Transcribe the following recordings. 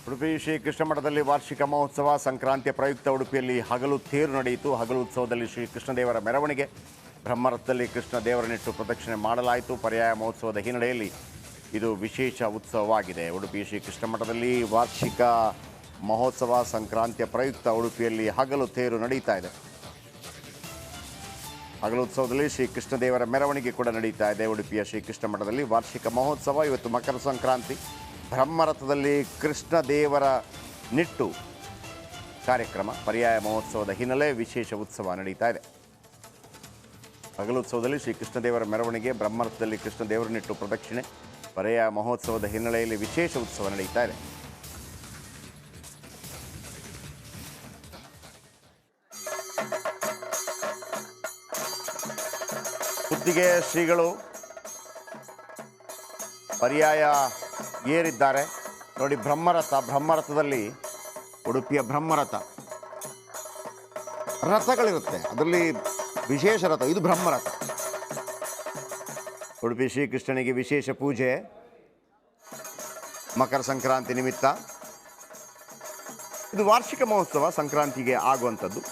ಉಡುಪಿ ಶ್ರೀ ಕೃಷ್ಣ ಮಠದಲ್ಲಿ ವಾರ್ಷಿಕ ಮಹೋತ್ಸವ ಸಂಕ್ರಾಂತಿಯ ಪ್ರಯುಕ್ತ ಉಡುಪಿಯಲ್ಲಿ ಹಗಲು ತೇರು ನಡೆಯಿತು. ಹಗಲು ಉತ್ಸವದಲ್ಲಿ ಶ್ರೀ ಕೃಷ್ಣದೇವರ ಮೆರವಣಿಗೆ, ಬ್ರಹ್ಮರಥದಲ್ಲಿ ಕೃಷ್ಣ ದೇವರನ್ನಿಟ್ಟು ಪ್ರದಕ್ಷಿಣೆ ಮಾಡಲಾಯಿತು. ಪರ್ಯಾಯ ಮಹೋತ್ಸವದ ಹಿನ್ನೆಲೆಯಲ್ಲಿ ಇದು ವಿಶೇಷ ಉತ್ಸವವಾಗಿದೆ. ಉಡುಪಿ ಶ್ರೀ ಕೃಷ್ಣ ಮಠದಲ್ಲಿ ವಾರ್ಷಿಕ ಮಹೋತ್ಸವ ಸಂಕ್ರಾಂತಿಯ ಪ್ರಯುಕ್ತ ಉಡುಪಿಯಲ್ಲಿ ಹಗಲು ತೇರು ನಡೀತಾ ಇದೆ. ಹಗಲು ಉತ್ಸವದಲ್ಲಿ ಶ್ರೀ ಕೃಷ್ಣದೇವರ ಮೆರವಣಿಗೆ ಕೂಡ ನಡೀತಾ ಇದೆ. ಉಡುಪಿಯ ಶ್ರೀ ಕೃಷ್ಣ ಮಠದಲ್ಲಿ ವಾರ್ಷಿಕ ಮಹೋತ್ಸವ. ಇವತ್ತು ಮಕರ ಸಂಕ್ರಾಂತಿ. ಬ್ರಹ್ಮರಥದಲ್ಲಿ ಕೃಷ್ಣ ದೇವರ ನಿಟ್ಟು ಕಾರ್ಯಕ್ರಮ, ಪರ್ಯಾಯ ಮಹೋತ್ಸವದ ಹಿನ್ನೆಲೆ ವಿಶೇಷ ಉತ್ಸವ ನಡೀತಾ ಇದೆ. ಹಗಲುತ್ಸವದಲ್ಲಿ ಶ್ರೀ ಕೃಷ್ಣದೇವರ ಮೆರವಣಿಗೆ, ಬ್ರಹ್ಮರಥದಲ್ಲಿ ಕೃಷ್ಣ ದೇವರನ್ನಿಟ್ಟು ಪ್ರದಕ್ಷಿಣೆ, ಪರ್ಯಾಯ ಮಹೋತ್ಸವದ ಹಿನ್ನೆಲೆಯಲ್ಲಿ ವಿಶೇಷ ಉತ್ಸವ ನಡೀತಾ ಇದೆ. ಬುದ್ಧಿಗೆ ಶ್ರೀಗಳು ಪರ್ಯಾಯ ಏರಿದ್ದಾರೆ ನೋಡಿ. ಬ್ರಹ್ಮರಥದಲ್ಲಿ ಉಡುಪಿಯ ಬ್ರಹ್ಮರಥ ರಥಗಳಿರುತ್ತೆ, ಅದರಲ್ಲಿ ವಿಶೇಷ ರಥ ಇದು ಬ್ರಹ್ಮರಥ. ಉಡುಪಿ ಶ್ರೀಕೃಷ್ಣನಿಗೆ ವಿಶೇಷ ಪೂಜೆ ಮಕರ ಸಂಕ್ರಾಂತಿ ನಿಮಿತ್ತ. ಇದು ವಾರ್ಷಿಕ ಮಹೋತ್ಸವ, ಸಂಕ್ರಾಂತಿಗೆ ಆಗುವಂಥದ್ದು.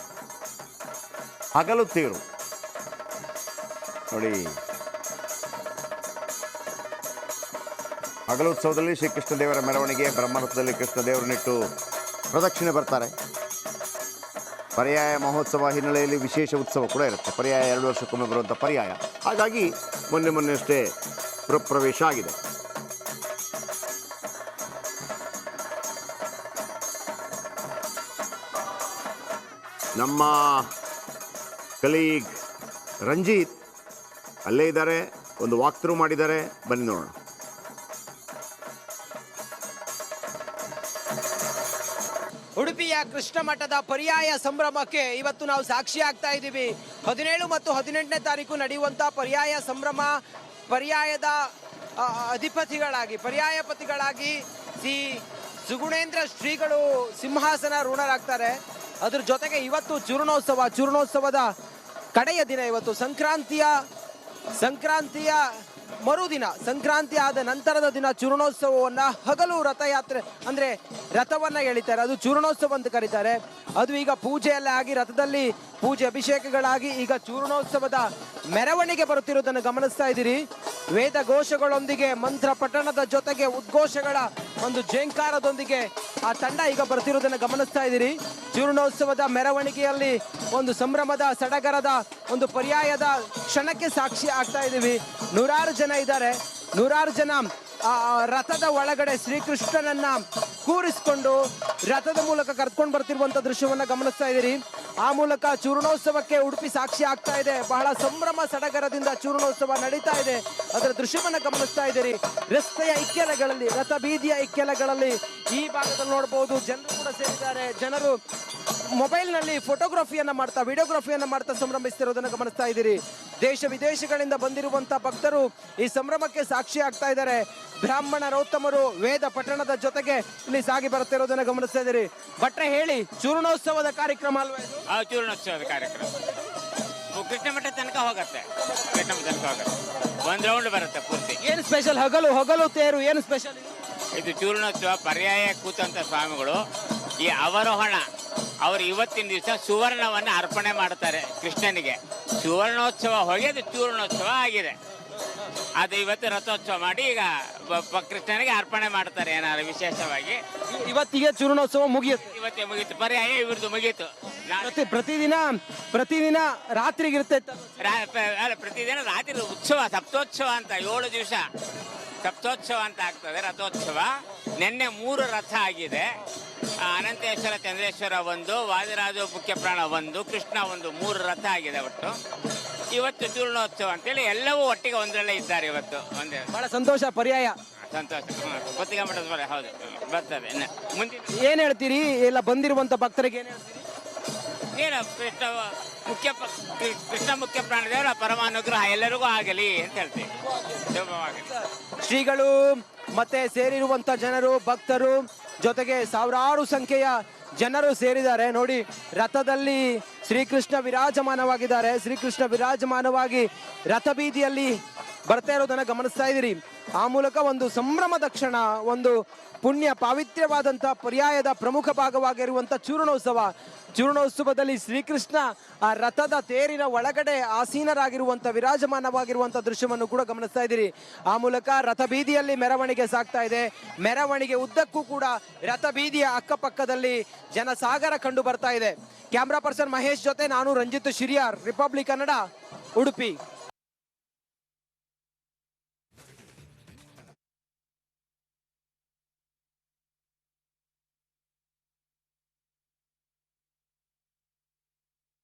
ಹಗಲು ತೇರು ನೋಡಿ. ಹಗಲೋತ್ಸವದಲ್ಲಿ ಶ್ರೀಕೃಷ್ಣ ದೇವರ ಮೆರವಣಿಗೆ, ಬ್ರಹ್ಮರಥದಲ್ಲಿ ಕೃಷ್ಣ ದೇವರನ್ನಿಟ್ಟು ಪ್ರದಕ್ಷಿಣೆ ಬರ್ತಾರೆ. ಪರ್ಯಾಯ ಮಹೋತ್ಸವ ಹಿನ್ನೆಲೆಯಲ್ಲಿ ವಿಶೇಷ ಉತ್ಸವ ಕೂಡ ಇರುತ್ತೆ. ಪರ್ಯಾಯ 2 ವರ್ಷಕ್ಕೊಮ್ಮೆ ಬರುವಂಥ ಪರ್ಯಾಯ, ಹಾಗಾಗಿ ಮೊನ್ನೆ ಅಷ್ಟೇ ಪ್ರವೇಶ ಆಗಿದೆ. ನಮ್ಮ ಕಲೀಗ್ ರಂಜಿತ್ ಅಲ್ಲೇ ಇದ್ದಾರೆ, ಒಂದು ವಾಕ್ ಥ್ರೂ ಮಾಡಿದ್ದಾರೆ, ಬನ್ನಿ ನೋಡೋಣ. ಉಡುಪಿಯ ಕೃಷ್ಣ ಮಠದ ಪರ್ಯಾಯ ಸಂಭ್ರಮಕ್ಕೆ ಇವತ್ತು ನಾವು ಸಾಕ್ಷಿ ಆಗ್ತಾ ಇದ್ದೀವಿ. 17 ಮತ್ತು 18ನೇ ತಾರೀಕು ನಡೆಯುವಂಥ ಪರ್ಯಾಯ ಸಂಭ್ರಮ, ಪರ್ಯಾಯದ ಪರ್ಯಾಯಪತಿಗಳಾಗಿ ಶ್ರೀ ಸುಗುಣೇಂದ್ರ ಶ್ರೀಗಳು ಸಿಂಹಾಸನ ರೂಢರಾಗ್ತಾರೆ. ಅದ್ರ ಜೊತೆಗೆ ಇವತ್ತು ಚೂರ್ಣೋತ್ಸವದ ಕಡೆಯ ದಿನ. ಇವತ್ತು ಸಂಕ್ರಾಂತಿಯ ಮರುದಿನ, ಸಂಕ್ರಾಂತಿ ಆದ ನಂತರದ ದಿನ ಚೂರ್ಣೋತ್ಸವವನ್ನು ಹಗಲು ರಥಯಾತ್ರೆ ಅಂದರೆ ರಥವನ್ನು ಎಳಿತಾರೆ, ಅದು ಚೂರ್ಣೋತ್ಸವ ಅಂತ ಕರೀತಾರೆ. ಅದು ಈಗ ಪೂಜೆಯಲ್ಲ ಆಗಿ, ರಥದಲ್ಲಿ ಪೂಜೆ ಅಭಿಷೇಕಗಳಾಗಿ ಈಗ ಚೂರ್ಣೋತ್ಸವದ ಮೆರವಣಿಗೆ ಬರುತ್ತಿರುವುದನ್ನು ಗಮನಿಸ್ತಾ ಇದ್ದೀರಿ. ವೇದ ಘೋಷಗಳೊಂದಿಗೆ, ಮಂತ್ರ ಪಠಣದ ಜೊತೆಗೆ ಉದ್ಘೋಷಗಳ ಒಂದು ಜೇಂಕಾರದೊಂದಿಗೆ ಆ ತಂಡ ಈಗ ಬರ್ತಿರೋದನ್ನು ಗಮನಿಸ್ತಾ ಇದ್ದೀರಿ. ಚೂರ್ಣೋತ್ಸವದ ಮೆರವಣಿಗೆಯಲ್ಲಿ ಒಂದು ಸಂಭ್ರಮದ ಸಡಗರದ ಒಂದು ಪರ್ಯಾಯದ ಕ್ಷಣಕ್ಕೆ ಸಾಕ್ಷಿ ಆಗ್ತಾ ಇದ್ದೀವಿ. ನೂರಾರು ಜನ ಇದ್ದಾರೆ. ನೂರಾರು ಜನ ರಥದ ಒಳಗಡೆ ಶ್ರೀಕೃಷ್ಣನನ್ನ ಕೂರಿಸಿಕೊಂಡು ರಥದ ಮೂಲಕ ಕರ್ಕೊಂಡು ಬರ್ತಿರುವಂತ ದೃಶ್ಯವನ್ನ ಗಮನಿಸ್ತಾ ಇದ್ದೀರಿ. ಆ ಮೂಲಕ ಚೂರ್ಣೋತ್ಸವಕ್ಕೆ ಉಡುಪಿ ಸಾಕ್ಷಿ ಆಗ್ತಾ ಇದೆ. ಬಹಳ ಸಂಭ್ರಮ ಸಡಗರದಿಂದ ಚೂರ್ಣೋತ್ಸವ ನಡೀತಾ ಇದೆ, ಅದರ ದೃಶ್ಯವನ್ನ ಗಮನಿಸ್ತಾ ಇದ್ದೀರಿ. ರಸ್ತೆಯ ಇಕ್ಕೆಲಗಳಲ್ಲಿ, ರಥ ಬೀದಿಯ ಇಕ್ಕೆಲಗಳಲ್ಲಿ ಈ ಭಾಗದಲ್ಲಿ ನೋಡಬಹುದು ಜನರು ಕೂಡ ಸೇರಿದ್ದಾರೆ. ಜನರು ಮೊಬೈಲ್ನಲ್ಲಿ ವಿಡಿಯೋಗ್ರಫಿಯನ್ನ ಮಾಡ್ತಾ ಸಂಭ್ರಮಿಸ್ತಿರೋದನ್ನು ಗಮನಿಸ್ತಾ ಇದ್ದೀರಿ. ದೇಶ ವಿದೇಶಗಳಿಂದ ಬಂದಿರುವಂತಹ ಭಕ್ತರು ಈ ಸಂಭ್ರಮಕ್ಕೆ ಸಾಕ್ಷಿ ಆಗ್ತಾ ಇದ್ದಾರೆ. ಬ್ರಾಹ್ಮಣರೋತ್ತಮರು ವೇದ ಪಠಣದ ಜೊತೆಗೆ ಇಲ್ಲಿ ಸಾಗಿ ಬರ್ತಿರೋದನ್ನ ಗಮನಿಸ್ತಾ ಇದ್ದೀರಿ. ಭಟ್ರೆ ಹೇಳಿ, ಚೂರ್ಣೋತ್ಸವದ ಕಾರ್ಯಕ್ರಮ ಅಲ್ವಾ ಇದು? ಚೂರ್ಣೋತ್ಸವದ ಕಾರ್ಯಕ್ರಮ ಕೃಷ್ಣ ಮಠ ತನಕ ಹೋಗುತ್ತೆ. ಒಂದ್ ರೌಂಡ್ ಬರುತ್ತೆ ಪೂರ್ತಿ. ಏನು ಸ್ಪೆಷಲ್? ಹಗಲು ತೇರು ಏನು ಸ್ಪೆಷಲ್? ಇದು ಚೂರ್ಣೋತ್ಸವ. ಪರ್ಯಾಯ ಕೂತಂತ ಸ್ವಾಮಿಗಳು ಈ ಅವರೋಹಣ, ಅವರು ಇವತ್ತಿನ ದಿವಸ ಸುವರ್ಣವನ್ನು ಅರ್ಪಣೆ ಮಾಡ್ತಾರೆ ಕೃಷ್ಣನಿಗೆ. ಸುವರ್ಣೋತ್ಸವ ಹೋಗಿ ಅದು ಚೂರ್ಣೋತ್ಸವ ಆಗಿದೆ. ಅದು ಇವತ್ತು ರಥೋತ್ಸವ ಮಾಡಿ ಈಗ ಕೃಷ್ಣನಿಗೆ ಅರ್ಪಣೆ ಮಾಡ್ತಾರೆ ಏನಾದ್ರು ವಿಶೇಷವಾಗಿ. ಇವತ್ತಿಗೆ ಚೂರ್ಣೋತ್ಸವ ಮುಗಿಯುತ್ತೆ. ಇವತ್ತೇ ಮುಗೀತು, ಪರ್ಯಾಯ ಇವ್ರದ್ದು ಮುಗೀತು. ಪ್ರತಿದಿನ ರಾತ್ರಿಗಿರುತ್ತೆ. ಪ್ರತಿದಿನ ರಾತ್ರಿ ಉತ್ಸವ, ಸಪ್ತೋತ್ಸವ ಅಂತ 7 ದಿವಸ ಸಪ್ತೋತ್ಸವ ಅಂತ ಆಗ್ತದೆ. ರಥೋತ್ಸವ ನಿನ್ನೆ 3 ರಥ ಆಗಿದೆ. ಅನಂತೇಶ್ವರ, ಚಂದ್ರೇಶ್ವರ 1, ವಾದಿರಾಜ ಮುಖ್ಯ ಪ್ರಾಣ 1, ಕೃಷ್ಣ 1, 3 ರಥ ಆಗಿದೆ ಒಟ್ಟು. ಇವತ್ತು ಚೂರ್ಣೋತ್ಸವ ಅಂತೇಳಿ ಎಲ್ಲವೂ ಒಟ್ಟಿಗೆ ಒಂದರಲ್ಲೇ ಇದ್ದಾರೆ ಇವತ್ತು. ಒಂದೇ ಬಹಳ ಸಂತೋಷ. ಪರ್ಯಾಯ ಸಂತೋಷ. ಕೊತ್ತಿಗೆ ಮಠದ ಬರ ಹೌದು ಬರ್ತದೆ. ಮುಂದಿನ ಏನ್ ಹೇಳ್ತೀರಿ ಎಲ್ಲ ಬಂದಿರುವಂತ ಭಕ್ತರಿಗೆ? ಏನ್ ಹೇಳ್ತೀರಿ? ಏನು ಕೃಷ್ಣ ಮುಖ್ಯ ಪ್ರಾಣದೇವರ ಪರಮಾನುಗ್ರಹ ಎಲ್ಲರಿಗೂ ಆಗಲಿ ಅಂತ ಹೇಳ್ತೀವಿ. ಶ್ರೀಗಳು ಮತ್ತೆ ಸೇರಿರುವಂತ ಜನರು, ಭಕ್ತರು ಜೊತೆಗೆ ಸಾವಿರಾರು ಸಂಖ್ಯೆಯ ಜನರು ಸೇರಿದ್ದಾರೆ ನೋಡಿ. ರಥದಲ್ಲಿ ಶ್ರೀಕೃಷ್ಣ ವಿರಾಜಮಾನವಾಗಿದ್ದಾರೆ. ಶ್ರೀಕೃಷ್ಣ ವಿರಾಜಮಾನವಾಗಿ ರಥ ಬೀದಿಯಲ್ಲಿ ಬರ್ತಾ ಇರೋದನ್ನ ಗಮನಿಸ್ತಾ ಇದ್ದೀರಿ. ಆ ಮೂಲಕ ಒಂದು ಸಂಭ್ರಮದ ಕ್ಷಣ, ಒಂದು ಪುಣ್ಯ ಪಾವಿತ್ರ್ಯವಾದಂತಹ ಪರ್ಯಾಯದ ಪ್ರಮುಖ ಭಾಗವಾಗಿರುವಂತಹ ಚೂರ್ಣೋತ್ಸವದಲ್ಲಿ ಶ್ರೀಕೃಷ್ಣ ಆ ರಥದ ತೇರಿನ ಒಳಗಡೆ ಆಸೀನರಾಗಿರುವಂತ ವಿರಾಜಮಾನವಾಗಿರುವಂತ ದೃಶ್ಯವನ್ನು ಕೂಡ ಗಮನಿಸ್ತಾ ಇದ್ದೀರಿ. ಆ ಮೂಲಕ ರಥ ಬೀದಿಯಲ್ಲಿ ಮೆರವಣಿಗೆ ಸಾಗ್ತಾ ಇದೆ. ಮೆರವಣಿಗೆ ಉದ್ದಕ್ಕೂ ಕೂಡ ರಥ ಬೀದಿಯ ಅಕ್ಕಪಕ್ಕದಲ್ಲಿ ಜನಸಾಗರ ಕಂಡು ಬರ್ತಾ ಇದೆ. ಕ್ಯಾಮ್ರಾ ಪರ್ಸನ್ ಮಹೇಶ್ ಜೊತೆ ನಾನು ರಂಜಿತ್ ಶಿರಿಯಾರ್, ರಿಪಬ್ಲಿಕ್ ಕನ್ನಡ, ಉಡುಪಿ.